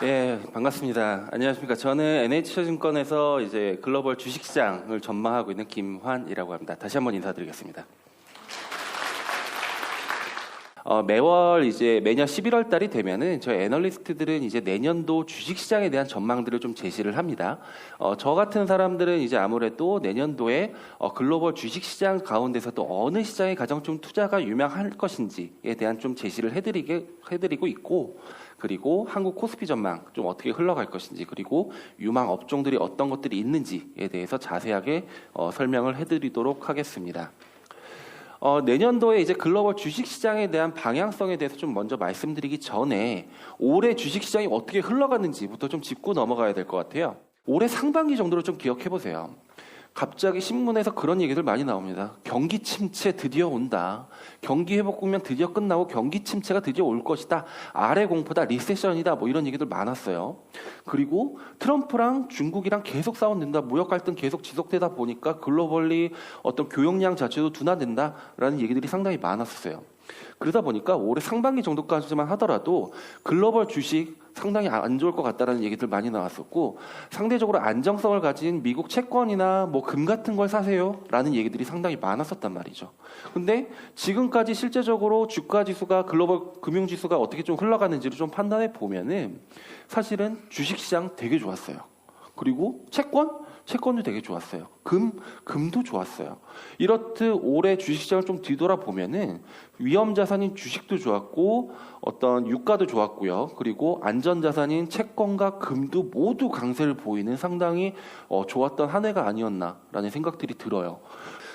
예, 반갑습니다. 안녕하십니까. 저는 NH증권에서 이제 글로벌 주식시장을 전망하고 있는 김환이라고 합니다. 다시 한번 인사드리겠습니다. 매월 이제 매년 11월 달이 되면은 저희 애널리스트들은 이제 내년도 주식시장에 대한 전망들을 좀 제시를 합니다. 저 같은 사람들은 이제 아무래도 내년도에 글로벌 주식시장 가운데서도 어느 시장에 가장 좀 투자가 유망할 것인지에 대한 좀 제시를 해드리고 있고, 그리고 한국 코스피 전망 좀 어떻게 흘러갈 것인지, 그리고 유망 업종들이 어떤 것들이 있는지에 대해서 자세하게 설명을 해드리도록 하겠습니다. 내년도에 이제 글로벌 주식시장에 대한 방향성에 대해서 좀 먼저 말씀드리기 전에 올해 주식시장이 어떻게 흘러갔는지부터 좀 짚고 넘어가야 될 것 같아요. 올해 상반기 정도로 좀 기억해 보세요. 갑자기 신문에서 그런 얘기들 많이 나옵니다. 경기 침체 드디어 온다. 경기 회복 국면 드디어 끝나고 경기 침체가 드디어 올 것이다. 아래 공포다. 리세션이다. 뭐 이런 얘기들 많았어요. 그리고 트럼프랑 중국이랑 계속 싸워낸다. 무역 갈등 계속 지속되다 보니까 글로벌리 어떤 교역량 자체도 둔화된다라는 얘기들이 상당히 많았어요. 그러다 보니까 올해 상반기 정도까지만 하더라도 글로벌 주식 상당히 안 좋을 것 같다라는 얘기들 많이 나왔었고, 상대적으로 안정성을 가진 미국 채권이나 뭐 금 같은 걸 사세요라는 얘기들이 상당히 많았었단 말이죠. 근데 지금까지 실제적으로 주가 지수가 글로벌 금융 지수가 어떻게 좀 흘러가는지를 좀 판단해 보면은 사실은 주식 시장 되게 좋았어요. 그리고 채권도 되게 좋았어요. 금도 좋았어요. 이렇듯 올해 주식시장을 좀 뒤돌아보면은 위험자산인 주식도 좋았고, 어떤 유가도 좋았고요. 그리고 안전자산인 채권과 금도 모두 강세를 보이는 상당히 좋았던 한 해가 아니었나라는 생각들이 들어요.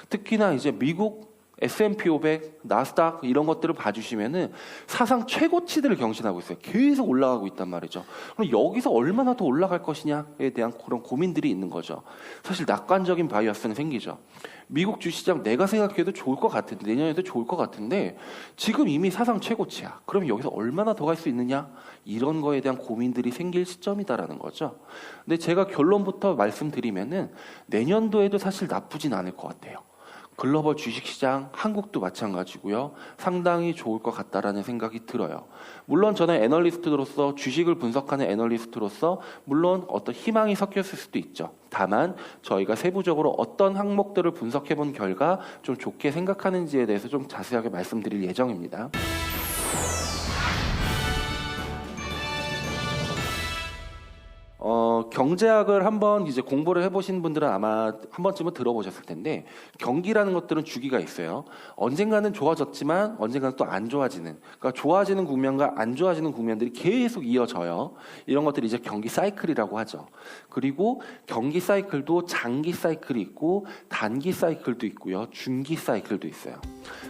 특히나 이제 미국 S&P 500, 나스닥 이런 것들을 봐주시면은 사상 최고치들을 경신하고 있어요. 계속 올라가고 있단 말이죠. 그럼 여기서 얼마나 더 올라갈 것이냐에 대한 그런 고민들이 있는 거죠. 사실 낙관적인 바이어스는 생기죠. 미국 주시장 내가 생각해도 좋을 것 같은데, 내년에도 좋을 것 같은데 지금 이미 사상 최고치야. 그럼 여기서 얼마나 더 갈 수 있느냐? 이런 거에 대한 고민들이 생길 시점이다라는 거죠. 근데 제가 결론부터 말씀드리면은 내년도에도 사실 나쁘진 않을 것 같아요. 글로벌 주식시장, 한국도 마찬가지고요. 상당히 좋을 것 같다라는 생각이 들어요. 물론 저는 애널리스트로서, 주식을 분석하는 애널리스트로서 물론 어떤 희망이 섞였을 수도 있죠. 다만 저희가 세부적으로 어떤 항목들을 분석해 본 결과 좀 좋게 생각하는지에 대해서 좀 자세하게 말씀드릴 예정입니다. 경제학을 한번 이제 공부를 해보신 분들은 아마 한 번쯤은 들어보셨을 텐데, 경기라는 것들은 주기가 있어요. 언젠가는 좋아졌지만 언젠가는 또 안 좋아지는, 그러니까 좋아지는 국면과 안 좋아지는 국면들이 계속 이어져요. 이런 것들이 이제 경기 사이클이라고 하죠. 그리고 경기 사이클도 장기 사이클이 있고 단기 사이클도 있고요. 중기 사이클도 있어요.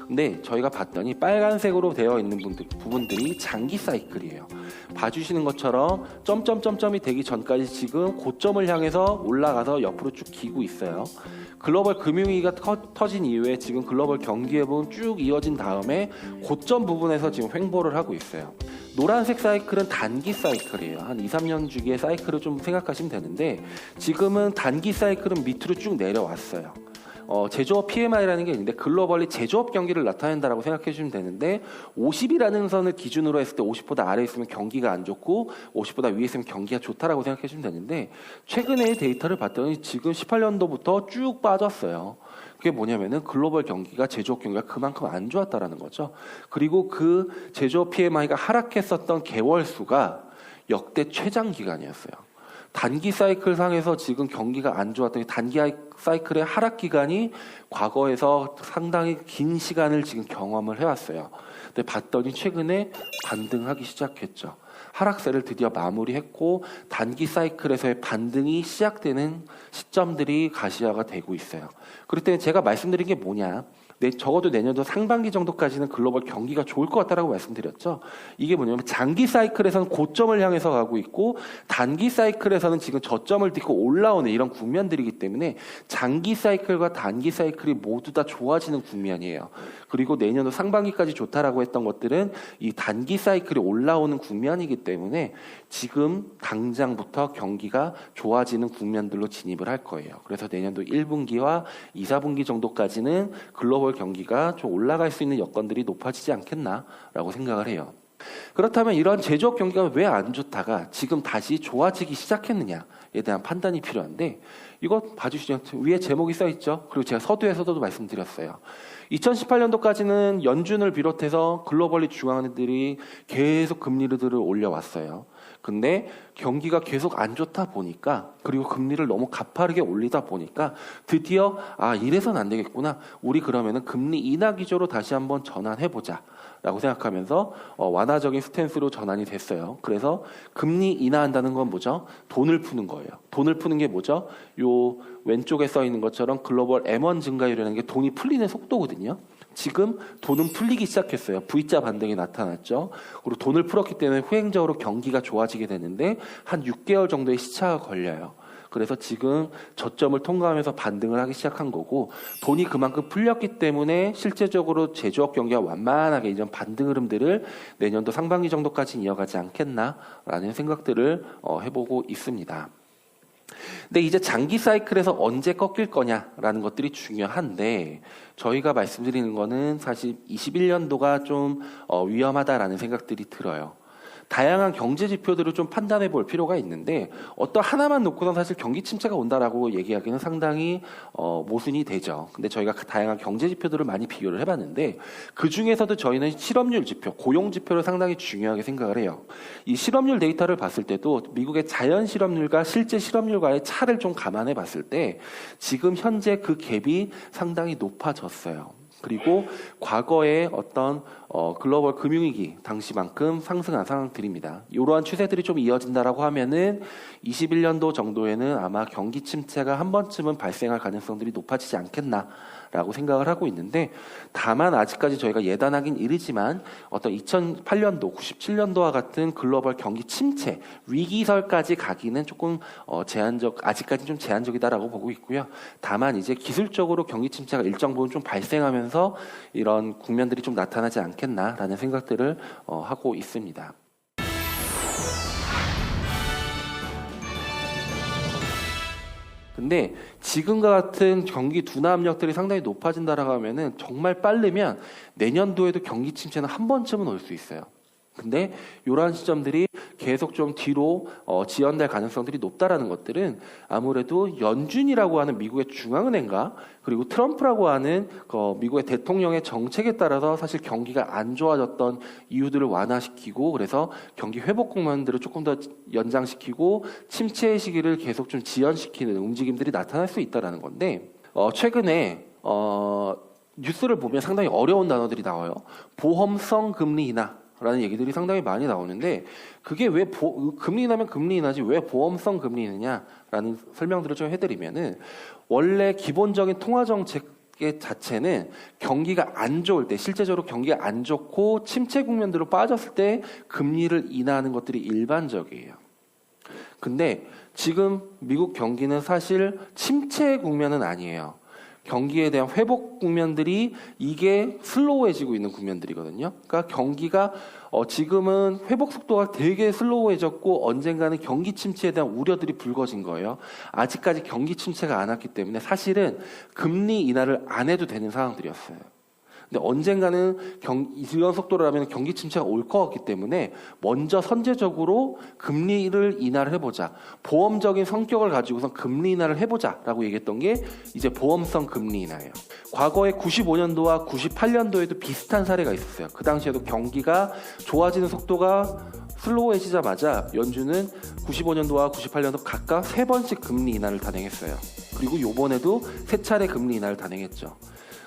근데 저희가 봤더니 빨간색으로 되어 있는 부분들이 장기 사이클이에요. 봐주시는 것처럼 점점점점이 되기 전까지 지금 고점을 향해서 올라가서 옆으로 쭉 기고 있어요. 글로벌 금융위기가 터진 이후에 지금 글로벌 경기 회복은 쭉 이어진 다음에 고점 부분에서 지금 횡보를 하고 있어요. 노란색 사이클은 단기 사이클이에요. 한 2, 3년 주기의 사이클을 좀 생각하시면 되는데, 지금은 단기 사이클은 밑으로 쭉 내려왔어요. 제조업 PMI라는 게 있는데 글로벌리 제조업 경기를 나타낸다라고 생각해 주시면 되는데, 50이라는 선을 기준으로 했을 때 50보다 아래에 있으면 경기가 안 좋고 50보다 위에 있으면 경기가 좋다라고 생각해 주시면 되는데, 최근에 데이터를 봤더니 지금 18년도부터 쭉 빠졌어요. 그게 뭐냐면은 글로벌 경기가, 제조업 경기가 그만큼 안 좋았다라는 거죠. 그리고 그 제조업 PMI가 하락했었던 개월 수가 역대 최장 기간이었어요. 단기 사이클 상에서 지금 경기가 안 좋았던 단기 사이클의 하락 기간이 과거에서 상당히 긴 시간을 지금 경험을 해왔어요. 근데 봤더니 최근에 반등하기 시작했죠. 하락세를 드디어 마무리했고 단기 사이클에서의 반등이 시작되는 시점들이 가시화가 되고 있어요. 그럴 때 제가 말씀드린 게 뭐냐? 적어도 내년도 상반기 정도까지는 글로벌 경기가 좋을 것 같다라고 말씀드렸죠. 이게 뭐냐면 장기 사이클에서는 고점을 향해서 가고 있고 단기 사이클에서는 지금 저점을 딛고 올라오는 이런 국면들이기 때문에 장기 사이클과 단기 사이클이 모두 다 좋아지는 국면이에요. 그리고 내년도 상반기까지 좋다라고 했던 것들은 이 단기 사이클이 올라오는 국면이기 때문에 지금 당장부터 경기가 좋아지는 국면들로 진입을 할 거예요. 그래서 내년도 1분기와 2, 4분기 정도까지는 글로벌 경기가 좀 올라갈 수 있는 여건들이 높아지지 않겠나라고 생각을 해요. 그렇다면 이런 제조업 경기가 왜 안 좋다가 지금 다시 좋아지기 시작했느냐에 대한 판단이 필요한데, 이거 봐주시죠. 위에 제목이 써 있죠. 그리고 제가 서두에서도 말씀드렸어요. 2018년도까지는 연준을 비롯해서 글로벌리 중앙은행들이 계속 금리를 올려왔어요. 근데 경기가 계속 안 좋다 보니까, 그리고 금리를 너무 가파르게 올리다 보니까 드디어 이래선 안 되겠구나, 우리 그러면은 금리 인하 기조로 다시 한번 전환해보자 라고 생각하면서 완화적인 스탠스로 전환이 됐어요. 그래서 금리 인하한다는 건 뭐죠? 돈을 푸는 거예요. 돈을 푸는 게 뭐죠? 요 왼쪽에 써 있는 것처럼 글로벌 M1 증가율이라는 게 돈이 풀리는 속도거든요. 지금 돈은 풀리기 시작했어요. V자 반등이 나타났죠. 그리고 돈을 풀었기 때문에 후행적으로 경기가 좋아지게 되는데 한 6개월 정도의 시차가 걸려요. 그래서 지금 저점을 통과하면서 반등을 하기 시작한 거고, 돈이 그만큼 풀렸기 때문에 실제적으로 제조업 경기가 완만하게 이런 반등 흐름들을 내년도 상반기 정도까지 이어가지 않겠나라는 생각들을 해보고 있습니다. 근데 이제 장기 사이클에서 언제 꺾일 거냐라는 것들이 중요한데, 저희가 말씀드리는 거는 사실 21년도가 좀 위험하다라는 생각들이 들어요. 다양한 경제 지표들을 좀 판단해 볼 필요가 있는데, 어떤 하나만 놓고는 사실 경기 침체가 온다라고 얘기하기는 상당히 모순이 되죠. 근데 저희가 다양한 경제 지표들을 많이 비교를 해봤는데, 그 중에서도 저희는 실업률 지표, 고용 지표를 상당히 중요하게 생각을 해요. 이 실업률 데이터를 봤을 때도 미국의 자연 실업률과 실제 실업률과의 차를 좀 감안해 봤을 때 지금 현재 그 갭이 상당히 높아졌어요. 그리고 과거의 어떤 글로벌 금융위기 당시만큼 상승한 상황들입니다. 이러한 추세들이 좀 이어진다라고 하면은 21년도 정도에는 아마 경기 침체가 한 번쯤은 발생할 가능성들이 높아지지 않겠나라고 생각을 하고 있는데, 다만 아직까지 저희가 예단하긴 이르지만 어떤 2008년도, 97년도와 같은 글로벌 경기 침체, 위기설까지 가기는 조금 아직까지 좀 제한적이다라고 보고 있고요. 다만 이제 기술적으로 경기 침체가 일정 부분 좀 발생하면서 이런 국면들이 좀 나타나지 않겠나라는 생각들을 하고 있습니다. 근데 지금과 같은 경기 둔화 압력들이 상당히 높아진다라고 하면은 정말 빠르면 내년도에도 경기 침체는 한 번쯤은 올 수 있어요. 근데 이러한 시점들이 계속 좀 뒤로 지연될 가능성들이 높다라는 것들은 아무래도 연준이라고 하는 미국의 중앙은행과 그리고 트럼프라고 하는 미국의 대통령의 정책에 따라서 사실 경기가 안 좋아졌던 이유들을 완화시키고, 그래서 경기 회복 국면들을 조금 더 연장시키고 침체의 시기를 계속 좀 지연시키는 움직임들이 나타날 수 있다라는 건데, 최근에 뉴스를 보면 상당히 어려운 단어들이 나와요. 보험성 금리 인하 라는 얘기들이 상당히 많이 나오는데, 그게 왜 금리 인하면 금리 인하지 왜 보험성 금리 인하냐라는 설명들을 좀 해드리면은, 원래 기본적인 통화 정책의 자체는 경기가 안 좋을 때, 실제적으로 경기가 안 좋고 침체 국면으로 빠졌을 때 금리를 인하하는 것들이 일반적이에요. 근데 지금 미국 경기는 사실 침체 국면은 아니에요. 경기에 대한 회복 국면들이 이게 슬로우해지고 있는 국면들이거든요. 그러니까 경기가 지금은 회복 속도가 되게 슬로우해졌고 언젠가는 경기 침체에 대한 우려들이 불거진 거예요. 아직까지 경기 침체가 안 왔기 때문에 사실은 금리 인하를 안 해도 되는 상황들이었어요. 근데 언젠가는 이런 속도라면 경기 침체가 올 것 같기 때문에 먼저 선제적으로 금리를 인하를 해보자, 보험적인 성격을 가지고선 금리 인하를 해보자라고 얘기했던 게 이제 보험성 금리 인하예요. 과거에 95년도와 98년도에도 비슷한 사례가 있었어요. 그 당시에도 경기가 좋아지는 속도가 슬로우해지자마자 연준은 95년도와 98년도 각각 3번씩 금리 인하를 단행했어요. 그리고 이번에도 3차례 금리 인하를 단행했죠.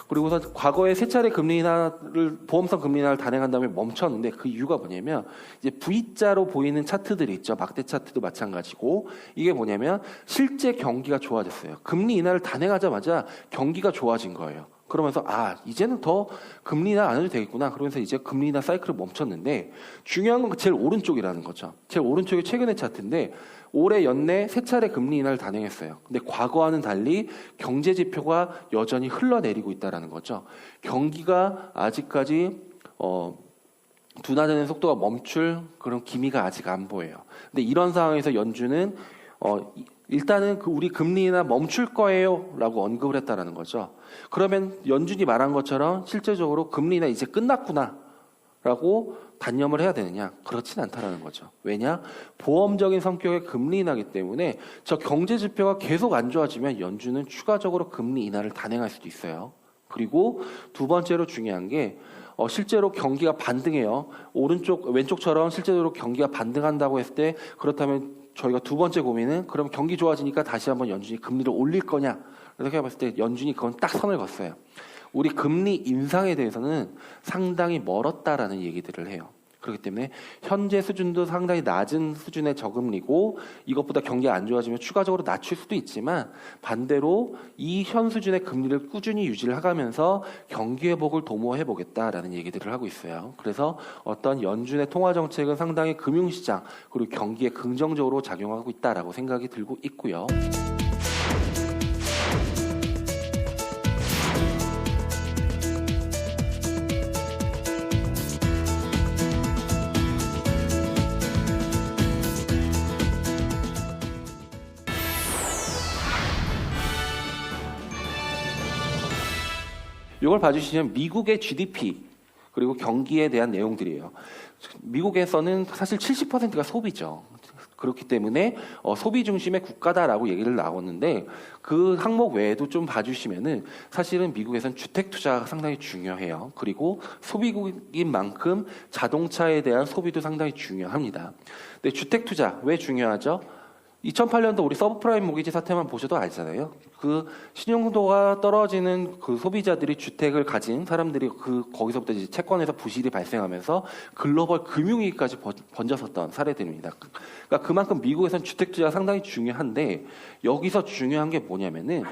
그리고서 과거에 3차례 금리 인하를, 보험성 금리 인하를 단행한 다음에 멈췄는데, 그 이유가 뭐냐면 이제 V자로 보이는 차트들이 있죠. 막대 차트도 마찬가지고, 이게 뭐냐면 실제 경기가 좋아졌어요. 금리 인하를 단행하자마자 경기가 좋아진 거예요. 그러면서 이제는 더 금리 인하 안 해도 되겠구나. 그러면서 이제 금리 인하 사이클을 멈췄는데, 중요한 건 제일 오른쪽이라는 거죠. 제일 오른쪽이 최근의 차트인데 올해 연내 3차례 금리 인하를 단행했어요. 근데 과거와는 달리 경제 지표가 여전히 흘러내리고 있다는 거죠. 경기가 아직까지 둔화되는 속도가 멈출 그런 기미가 아직 안 보여요. 근데 이런 상황에서 연준은 일단은 우리 금리 인하 멈출 거예요 라고 언급을 했다는 거죠. 그러면 연준이 말한 것처럼 실제적으로 금리 인하 이제 끝났구나 라고 단념을 해야 되느냐? 그렇진 않다라는 거죠. 왜냐? 보험적인 성격의 금리 인하기 때문에 저 경제 지표가 계속 안 좋아지면 연준은 추가적으로 금리 인하를 단행할 수도 있어요. 그리고 두 번째로 중요한 게 실제로 경기가 반등해요. 왼쪽처럼 실제로 경기가 반등한다고 했을 때 그렇다면 저희가 두 번째 고민은 그럼 경기 좋아지니까 다시 한번 연준이 금리를 올릴 거냐? 이렇게 봤을 때 연준이 그건 딱 선을 그었어요. 우리 금리 인상에 대해서는 상당히 멀었다라는 얘기들을 해요. 그렇기 때문에 현재 수준도 상당히 낮은 수준의 저금리고 이것보다 경기가 안 좋아지면 추가적으로 낮출 수도 있지만 반대로 이 현 수준의 금리를 꾸준히 유지를 하면서 경기 회복을 도모해 보겠다라는 얘기들을 하고 있어요. 그래서 어떤 연준의 통화 정책은 상당히 금융시장 그리고 경기에 긍정적으로 작용하고 있다라고 생각이 들고 있고요. 이걸 봐주시면 미국의 GDP 그리고 경기에 대한 내용들이에요. 미국에서는 사실 70%가 소비죠. 그렇기 때문에 소비 중심의 국가다라고 얘기를 나왔는데 그 항목 외에도 좀 봐주시면은 사실은 미국에서는 주택 투자가 상당히 중요해요. 그리고 소비국인 만큼 자동차에 대한 소비도 상당히 중요합니다. 근데 주택 투자 왜 중요하죠? 2008년도 우리 서브프라임 모기지 사태만 보셔도 알잖아요. 그 신용도가 떨어지는 그 소비자들이 주택을 가진 사람들이 거기서부터 이제 채권에서 부실이 발생하면서 글로벌 금융위기까지 번졌었던 사례들입니다. 그러니까 그만큼 미국에서는 주택 투자가 상당히 중요한데 여기서 중요한 게 뭐냐면은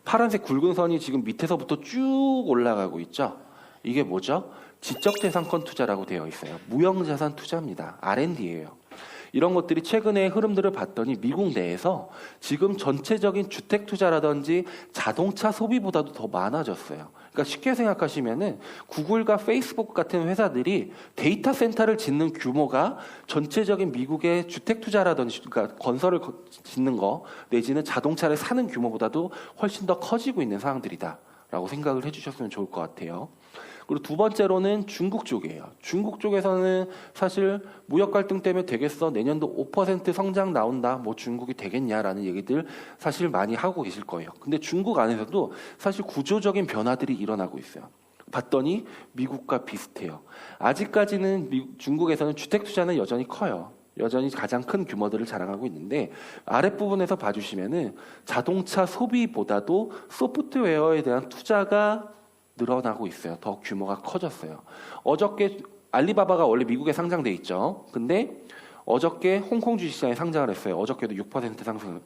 파란색 굵은 선이 지금 밑에서부터 쭉 올라가고 있죠. 이게 뭐죠? 지적재산권 투자라고 되어 있어요. 무형자산 투자입니다. R&D예요. 이런 것들이 최근에 흐름들을 봤더니 미국 내에서 지금 전체적인 주택 투자라든지 자동차 소비보다도 더 많아졌어요. 그러니까 쉽게 생각하시면은 구글과 페이스북 같은 회사들이 데이터 센터를 짓는 규모가 전체적인 미국의 주택 투자라든지 그러니까 건설을 짓는 거 내지는 자동차를 사는 규모보다도 훨씬 더 커지고 있는 상황들이다라고 생각을 해주셨으면 좋을 것 같아요. 그리고 두 번째로는 중국 쪽이에요. 중국 쪽에서는 사실 무역 갈등 때문에 되겠어? 내년도 5% 성장 나온다. 뭐 중국이 되겠냐라는 얘기들 사실 많이 하고 계실 거예요. 근데 중국 안에서도 사실 구조적인 변화들이 일어나고 있어요. 봤더니 미국과 비슷해요. 아직까지는 중국에서는 주택 투자는 여전히 커요. 여전히 가장 큰 규모들을 자랑하고 있는데 아랫부분에서 봐주시면은 자동차 소비보다도 소프트웨어에 대한 투자가 늘어나고 있어요. 더 규모가 커졌어요. 어저께 알리바바가 원래 미국에 상장돼 있죠. 근데 어저께 홍콩 주식시장에 상장을 했어요. 어저께도 6%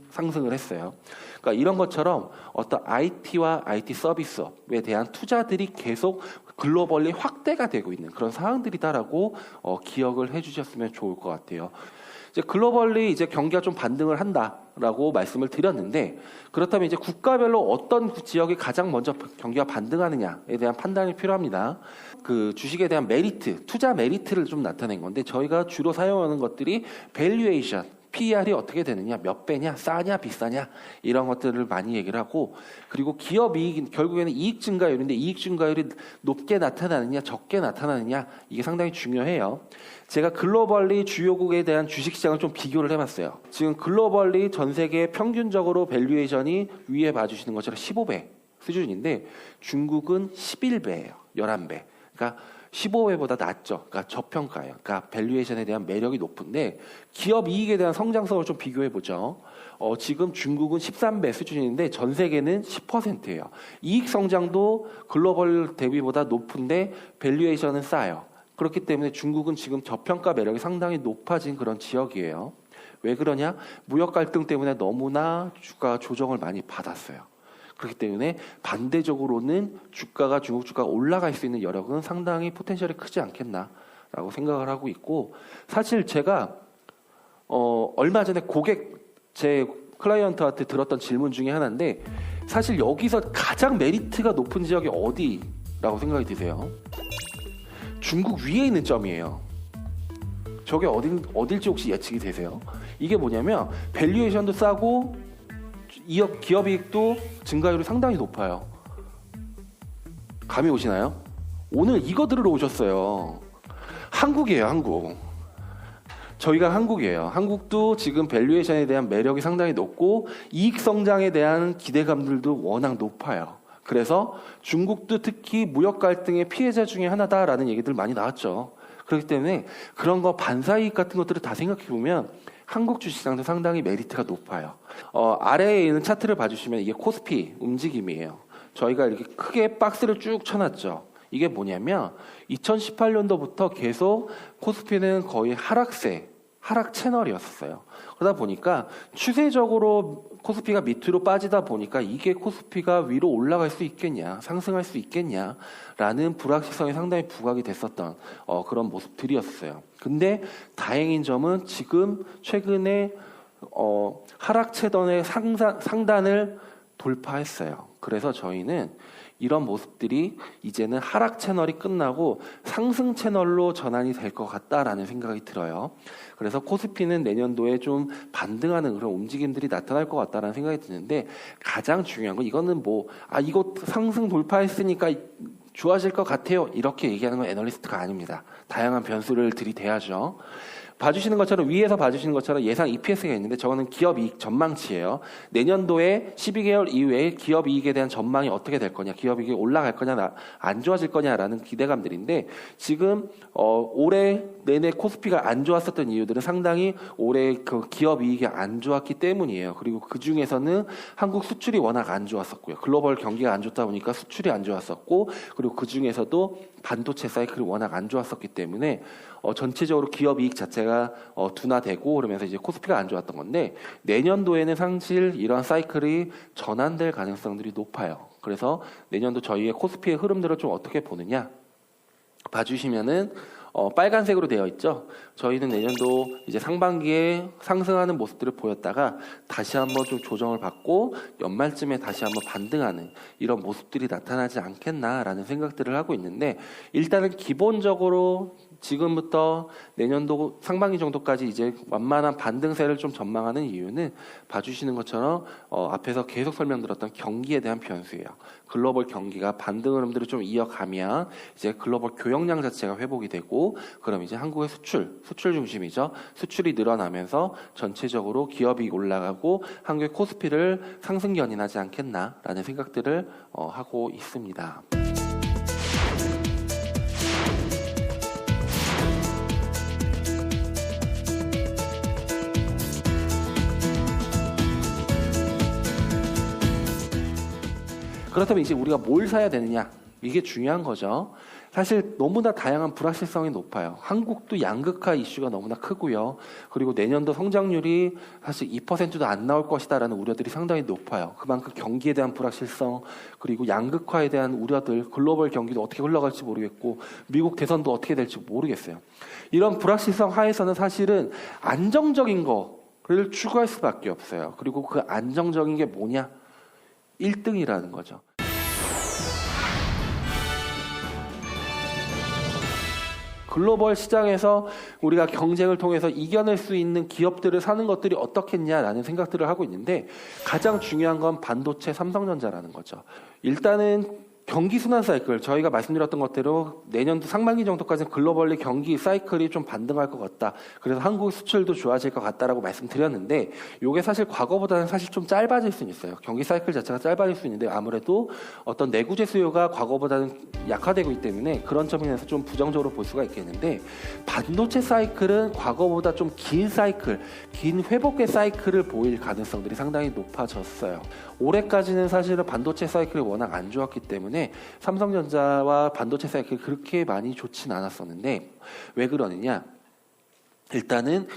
상승을 했어요. 그러니까 이런 것처럼 어떤 IT와 IT 서비스업에 대한 투자들이 계속 글로벌리 확대가 되고 있는 그런 상황들이다라고 기억을 해주셨으면 좋을 것 같아요. 이제 글로벌리 이제 경기가 좀 반등을 한다라고 말씀을 드렸는데 그렇다면 이제 국가별로 어떤 지역이 가장 먼저 경기가 반등하느냐에 대한 판단이 필요합니다. 그 주식에 대한 메리트, 투자 메리트를 좀 나타낸 건데 저희가 주로 사용하는 것들이 밸류에이션, PER이 어떻게 되느냐, 몇 배냐, 싸냐, 비싸냐 이런 것들을 많이 얘기를 하고 그리고 기업 이익, 결국에는 이익 증가율인데 이익 증가율이 높게 나타나느냐, 적게 나타나느냐 이게 상당히 중요해요. 제가 글로벌리 주요국에 대한 주식시장을 좀 비교를 해봤어요. 지금 글로벌리 전 세계 평균적으로 밸류에이션이 위에 봐주시는 것처럼 15배 수준인데 중국은 11배예요. 11배. 그러니까 15배보다 낮죠. 그러니까 저평가예요. 그러니까 밸류에이션에 대한 매력이 높은데 기업 이익에 대한 성장성을 좀 비교해 보죠. 지금 중국은 13배 수준인데 전 세계는 10%예요. 이익 성장도 글로벌 대비보다 높은데 밸류에이션은 싸요. 그렇기 때문에 중국은 지금 저평가 매력이 상당히 높아진 그런 지역이에요. 왜 그러냐? 무역 갈등 때문에 너무나 주가 조정을 많이 받았어요. 그렇기 때문에 반대적으로는 주가가 중국 주가가 올라갈 수 있는 여력은 상당히 포텐셜이 크지 않겠나라고 생각을 하고 있고 사실 제가 얼마 전에 제 클라이언트한테 들었던 질문 중에 하나인데 사실 여기서 가장 메리트가 높은 지역이 어디라고 생각이 드세요? 중국 위에 있는 점이에요. 저게 어딜지 혹시 예측이 되세요? 이게 뭐냐면 밸류에이션도 싸고 기업 이익도 증가율이 상당히 높아요. 감이 오시나요? 오늘 이거 들으러 오셨어요. 한국이에요, 한국. 저희가 한국이에요. 한국도 지금 밸류에이션에 대한 매력이 상당히 높고 이익 성장에 대한 기대감들도 워낙 높아요. 그래서 중국도 특히 무역 갈등의 피해자 중에 하나다라는 얘기들 많이 나왔죠. 그렇기 때문에 그런 거 반사이익 같은 것들을 다 생각해 보면 한국 주식시장도 상당히 메리트가 높아요. 아래에 있는 차트를 봐주시면 이게 코스피 움직임이에요. 저희가 이렇게 크게 박스를 쭉 쳐놨죠. 이게 뭐냐면 2018년도부터 계속 코스피는 거의 하락 채널이었어요. 그러다 보니까 추세적으로 코스피가 밑으로 빠지다 보니까 이게 코스피가 위로 올라갈 수 있겠냐, 상승할 수 있겠냐라는 불확실성이 상당히 부각이 됐었던 그런 모습들이었어요. 근데 다행인 점은 지금 최근에 하락 채널의 상단을 돌파했어요. 그래서 저희는 이런 모습들이 이제는 하락 채널이 끝나고 상승 채널로 전환이 될 것 같다라는 생각이 들어요. 그래서 코스피는 내년도에 좀 반등하는 그런 움직임들이 나타날 것 같다라는 생각이 드는데 가장 중요한 건 이거는 이거 상승 돌파했으니까 좋아질 것 같아요. 이렇게 얘기하는 건 애널리스트가 아닙니다. 다양한 변수를 들이대야죠. 봐주시는 것처럼 위에서 봐주시는 것처럼 예상 EPS가 있는데 저거는 기업 이익 전망치예요. 내년도에 12개월 이후에 기업 이익에 대한 전망이 어떻게 될 거냐, 기업 이익이 올라갈 거냐, 안 좋아질 거냐라는 기대감들인데 지금 올해 내내 코스피가 안 좋았었던 이유들은 상당히 올해 그 기업 이익이 안 좋았기 때문이에요. 그리고 그 중에서는 한국 수출이 워낙 안 좋았었고요. 글로벌 경기가 안 좋다 보니까 수출이 안 좋았었고 그리고 그 중에서도 반도체 사이클이 워낙 안 좋았었기 때문에 전체적으로 기업 이익 자체가 둔화되고 그러면서 이제 코스피가 안 좋았던 건데 내년도에는 사실 이러한 사이클이 전환될 가능성들이 높아요. 그래서 내년도 저희의 코스피의 흐름들을 좀 어떻게 보느냐 봐주시면은 빨간색으로 되어 있죠. 저희는 내년도 이제 상반기에 상승하는 모습들을 보였다가 다시 한번 좀 조정을 받고 연말쯤에 다시 한번 반등하는 이런 모습들이 나타나지 않겠나라는 생각들을 하고 있는데 일단은 기본적으로 지금부터 내년도 상반기 정도까지 이제 완만한 반등세를 좀 전망하는 이유는 봐주시는 것처럼 앞에서 계속 설명드렸던 경기에 대한 변수예요. 글로벌 경기가 반등 흐름들을 좀 이어가면 이제 글로벌 교역량 자체가 회복이 되고 그럼 이제 한국의 수출 중심이죠. 수출이 늘어나면서 전체적으로 기업이 올라가고 한국의 코스피를 상승 견인하지 않겠나라는 생각들을 하고 있습니다. 그렇다면 이제 우리가 뭘 사야 되느냐? 이게 중요한 거죠. 사실 너무나 다양한 불확실성이 높아요. 한국도 양극화 이슈가 너무나 크고요. 그리고 내년도 성장률이 사실 2%도 안 나올 것이다라는 우려들이 상당히 높아요. 그만큼 경기에 대한 불확실성, 그리고 양극화에 대한 우려들, 글로벌 경기도 어떻게 흘러갈지 모르겠고 미국 대선도 어떻게 될지 모르겠어요. 이런 불확실성 하에서는 사실은 안정적인 거를 추구할 수밖에 없어요. 그리고 그 안정적인 게 뭐냐? 1등이라는 거죠. 글로벌 시장에서 우리가 경쟁을 통해서 이겨낼 수 있는 기업들을 사는 것들이 어떻겠냐라는 생각들을 하고 있는데 가장 중요한 건 반도체 삼성전자라는 거죠. 일단은 경기 순환 사이클, 저희가 말씀드렸던 것대로 내년도 상반기 정도까지는 글로벌리 경기 사이클이 좀 반등할 것 같다. 그래서 한국 수출도 좋아질 것 같다라고 말씀드렸는데 이게 사실 과거보다는 사실 좀 짧아질 수는 있어요. 경기 사이클 자체가 짧아질 수 있는데 아무래도 어떤 내구재 수요가 과거보다는 약화되고 있기 때문에 그런 점에서 좀 부정적으로 볼 수가 있겠는데 반도체 사이클은 과거보다 좀 긴 사이클, 긴 회복의 사이클을 보일 가능성들이 상당히 높아졌어요. 올해까지는 사실은 반도체 사이클이 워낙 안 좋았기 때문에 삼성전자와 반도체 사이클이 그렇게 많이 좋진 않았었는데 왜 그러느냐? 일단은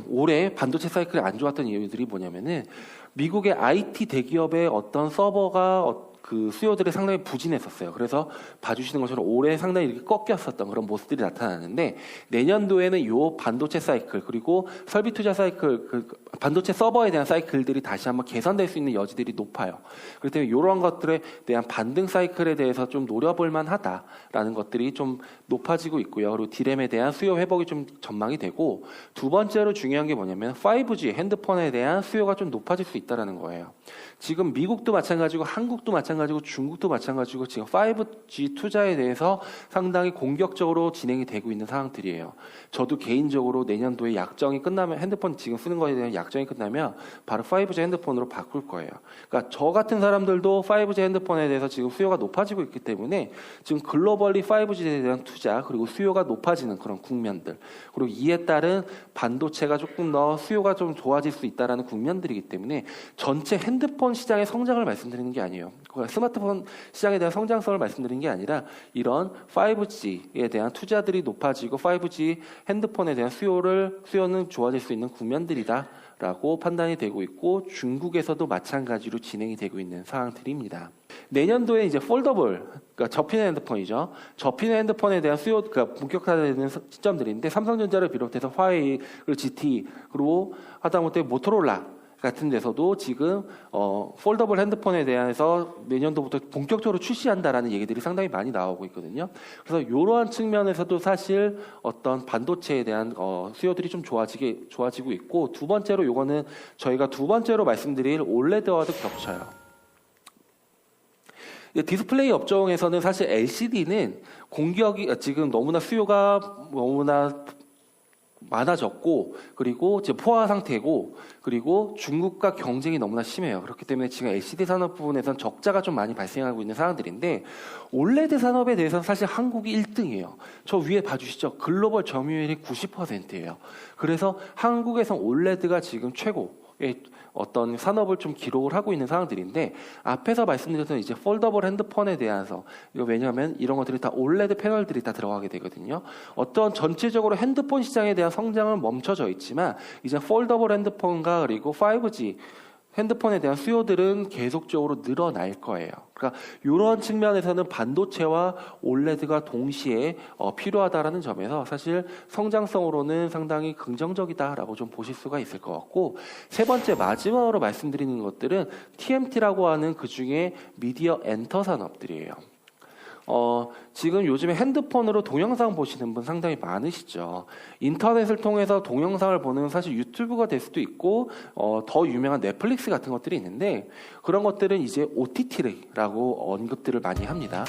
올해 반도체 사이클이 안 좋았던 이유들이 뭐냐면은 미국의 IT 대기업의 어떤 서버가 그 수요들이 상당히 부진했었어요. 그래서 봐주시는 것처럼 올해 상당히 이렇게 꺾였었던 그런 모습들이 나타나는데 내년도에는 요 반도체 사이클 그리고 설비 투자 사이클, 그 반도체 서버에 대한 사이클들이 다시 한번 개선될 수 있는 여지들이 높아요. 그렇기 때문에 이런 것들에 대한 반등 사이클에 대해서 좀 노려볼 만하다라는 것들이 좀 높아지고 있고요. 그리고 디램에 대한 수요 회복이 좀 전망이 되고 두 번째로 중요한 게 뭐냐면 5G 핸드폰에 대한 수요가 좀 높아질 수 있다는 거예요. 지금 미국도 마찬가지고 한국도 마찬가지고 마찬가지고 중국도 마찬가지고 지금 5G 투자에 대해서 상당히 공격적으로 진행이 되고 있는 상황들이에요. 저도 개인적으로 내년도에 약정이 끝나면 핸드폰 지금 쓰는 거에 대한 약정이 끝나면 바로 5G 핸드폰으로 바꿀 거예요. 그러니까 저 같은 사람들도 5G 핸드폰에 대해서 지금 수요가 높아지고 있기 때문에 지금 글로벌리 5G에 대한 투자 그리고 수요가 높아지는 그런 국면들 그리고 이에 따른 반도체가 조금 더 수요가 좀 좋아질 수 있다라는 국면들이기 때문에 전체 핸드폰 시장의 성장을 말씀드리는 게 아니에요. 스마트폰 시장에 대한 성장성을 말씀드리는 게 아니라 이런 5G에 대한 투자들이 높아지고 5G 핸드폰에 대한 수요는 좋아질 수 있는 국면들이다. 라고 판단이 되고 있고 중국에서도 마찬가지로 진행이 되고 있는 상황들입니다. 내년도에 이제 폴더블, 그러니까 접히는 핸드폰이죠. 접히는 핸드폰에 대한 수요가 그러니까 본격화되는 시점들인데 삼성전자를 비롯해서 화웨이, 그리고 GT, 그리고 하다못해 모토로라 같은 데서도 지금 폴더블 핸드폰에 대해서 내년도부터 본격적으로 출시한다라는 얘기들이 상당히 많이 나오고 있거든요. 그래서 이러한 측면에서도 사실 어떤 반도체에 대한 수요들이 좀 좋아지고 있고 두 번째로 요거는 저희가 두 번째로 말씀드릴 올레드와도 겹쳐요. 디스플레이 업종에서는 사실 LCD는 공격이 지금 너무나 수요가 너무나 많아졌고 그리고 지금 포화 상태고 그리고 중국과 경쟁이 너무나 심해요. 그렇기 때문에 지금 LCD 산업 부분에서는 적자가 좀 많이 발생하고 있는 상황들인데 올레드 산업에 대해서는 사실 한국이 1등이에요. 저 위에 봐주시죠. 글로벌 점유율이 90%예요. 그래서 한국에서 올레드가 지금 최고의 어떤 산업을 좀 기록을 하고 있는 상황들인데 앞에서 말씀드렸던 이제 폴더블 핸드폰에 대해서 이거 왜냐하면 이런 것들이 다 올레드 패널들이 다 들어가게 되거든요. 어떤 전체적으로 핸드폰 시장에 대한 성장은 멈춰져 있지만 이제 폴더블 핸드폰과 그리고 5G 핸드폰에 대한 수요들은 계속적으로 늘어날 거예요. 그러니까 이런 측면에서는 반도체와 올레드가 동시에 필요하다라는 점에서 사실 성장성으로는 상당히 긍정적이다라고 좀 보실 수가 있을 것 같고 세 번째 마지막으로 말씀드리는 것들은 TMT라고 하는 그중에 미디어 엔터 산업들이에요. 지금 요즘에 핸드폰으로 동영상 보시는 분 상당히 많으시죠. 인터넷을 통해서 동영상을 보는 사실 유튜브가 될 수도 있고 더 유명한 넷플릭스 같은 것들이 있는데 그런 것들은 이제 OTT라고 언급들을 많이 합니다.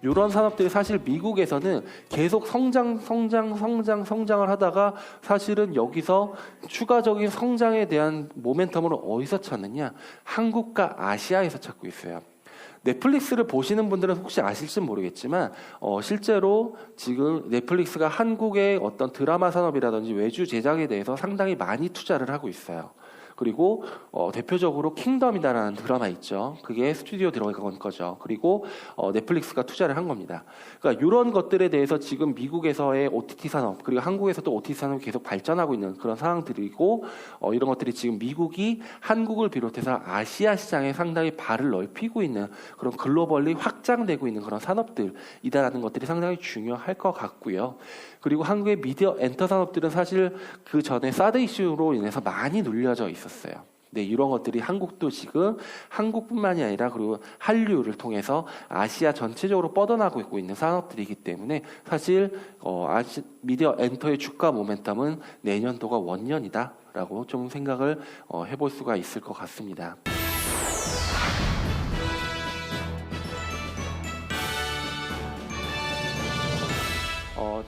이런 산업들이 사실 미국에서는 계속 성장을 하다가 사실은 여기서 추가적인 성장에 대한 모멘텀을 어디서 찾느냐? 한국과 아시아에서 찾고 있어요. 넷플릭스를 보시는 분들은 혹시 아실지 모르겠지만 실제로 지금 넷플릭스가 한국의 어떤 드라마 산업이라든지 외주 제작에 대해서 상당히 많이 투자를 하고 있어요. 그리고 대표적으로 킹덤이다라는 드라마 있죠. 그게 스튜디오 들어간 거죠. 그리고 넷플릭스가 투자를 한 겁니다. 그러니까 이런 것들에 대해서 지금 미국에서의 OTT 산업 그리고 한국에서도 OTT 산업이 계속 발전하고 있는 그런 상황들이고 이런 것들이 지금 미국이 한국을 비롯해서 아시아 시장에 상당히 발을 넓히고 있는 그런 글로벌리 확장되고 있는 그런 산업들이다라는 것들이 상당히 중요할 것 같고요. 그리고 한국의 미디어 엔터 산업들은 사실 그 전에 사드 이슈로 인해서 많이 눌려져 있었어요. 네, 이런 것들이 한국도 지금 한국뿐만이 아니라 그리고 한류를 통해서 아시아 전체적으로 뻗어나고 있는 산업들이기 때문에 사실 미디어 엔터의 주가 모멘텀은 내년도가 원년이다라고 좀 생각을 해볼 수가 있을 것 같습니다.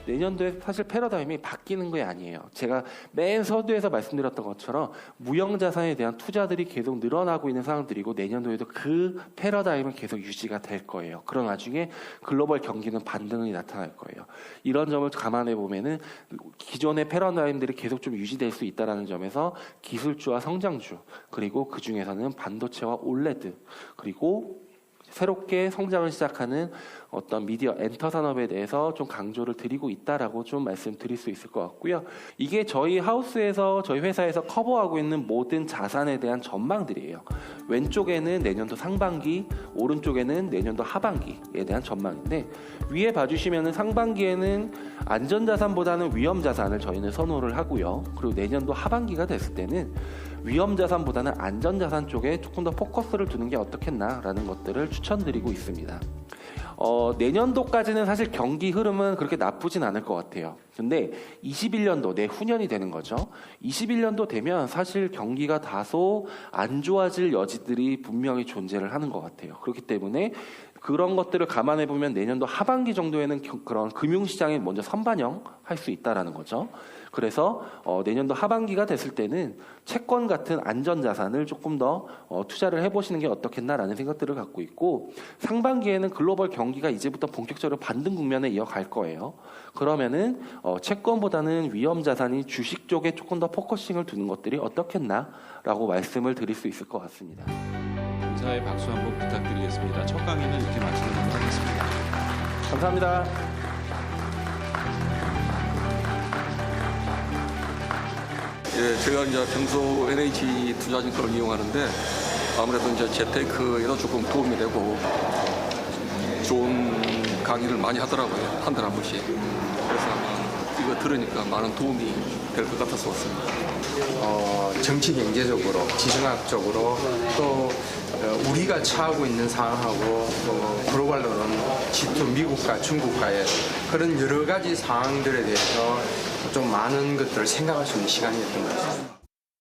내년도에 사실 패러다임이 바뀌는 게 아니에요. 제가 맨 서두에서 말씀드렸던 것처럼 무형자산에 대한 투자들이 계속 늘어나고 있는 상황들이고 내년도에도 그 패러다임은 계속 유지가 될 거예요. 그런 와중에 글로벌 경기는 반등이 나타날 거예요. 이런 점을 감안해 보면은 기존의 패러다임들이 계속 좀 유지될 수 있다는 점에서 기술주와 성장주 그리고 그 중에서는 반도체와 올레드 그리고 새롭게 성장을 시작하는 어떤 미디어 엔터 산업에 대해서 좀 강조를 드리고 있다라고 좀 말씀드릴 수 있을 것 같고요. 이게 저희 하우스에서 저희 회사에서 커버하고 있는 모든 자산에 대한 전망들이에요. 왼쪽에는 내년도 상반기, 오른쪽에는 내년도 하반기에 대한 전망인데 위에 봐주시면은 상반기에는 안전자산보다는 위험자산을 저희는 선호를 하고요. 그리고 내년도 하반기가 됐을 때는 위험자산보다는 안전자산 쪽에 조금 더 포커스를 두는 게 어떻겠나라는 것들을 추천드리고 있습니다. 내년도까지는 사실 경기 흐름은 그렇게 나쁘진 않을 것 같아요. 근데 21년도, 내후년이 되는 거죠. 21년도 되면 사실 경기가 다소 안 좋아질 여지들이 분명히 존재를 하는 것 같아요. 그렇기 때문에 그런 것들을 감안해 보면 내년도 하반기 정도에는 그런 금융시장에 먼저 선반영할 수 있다라는 거죠. 그래서 내년도 하반기가 됐을 때는 채권 같은 안전자산을 조금 더 투자를 해보시는 게 어떻겠나라는 생각들을 갖고 있고, 상반기에는 글로벌 경기가 이제부터 본격적으로 반등 국면에 이어갈 거예요. 그러면은 채권보다는 위험자산이 주식 쪽에 조금 더 포커싱을 두는 것들이 어떻겠나라고 말씀을 드릴 수 있을 것 같습니다. 감사의 박수 한번 부탁드리겠습니다. 첫 강의는 이렇게 마치도록 하겠습니다. 감사합니다. 예, 제가 이제 평소 NH 투자증권을 이용하는데 아무래도 이제 재테크에도 조금 도움이 되고 좋은 강의를 많이 하더라고요. 한 달에 한 번씩. 그래서 아마 이거 들으니까 많은 도움이 될 것 같아서 왔습니다. 정치 경제적으로, 지정학적으로 또 우리가 처하고 있는 상황하고 또 글로벌로는 G2 미국과 중국과의 그런 여러 가지 상황들에 대해서 좀 많은 것들을 생각할 수 있는 시간이었던 것 같습니다.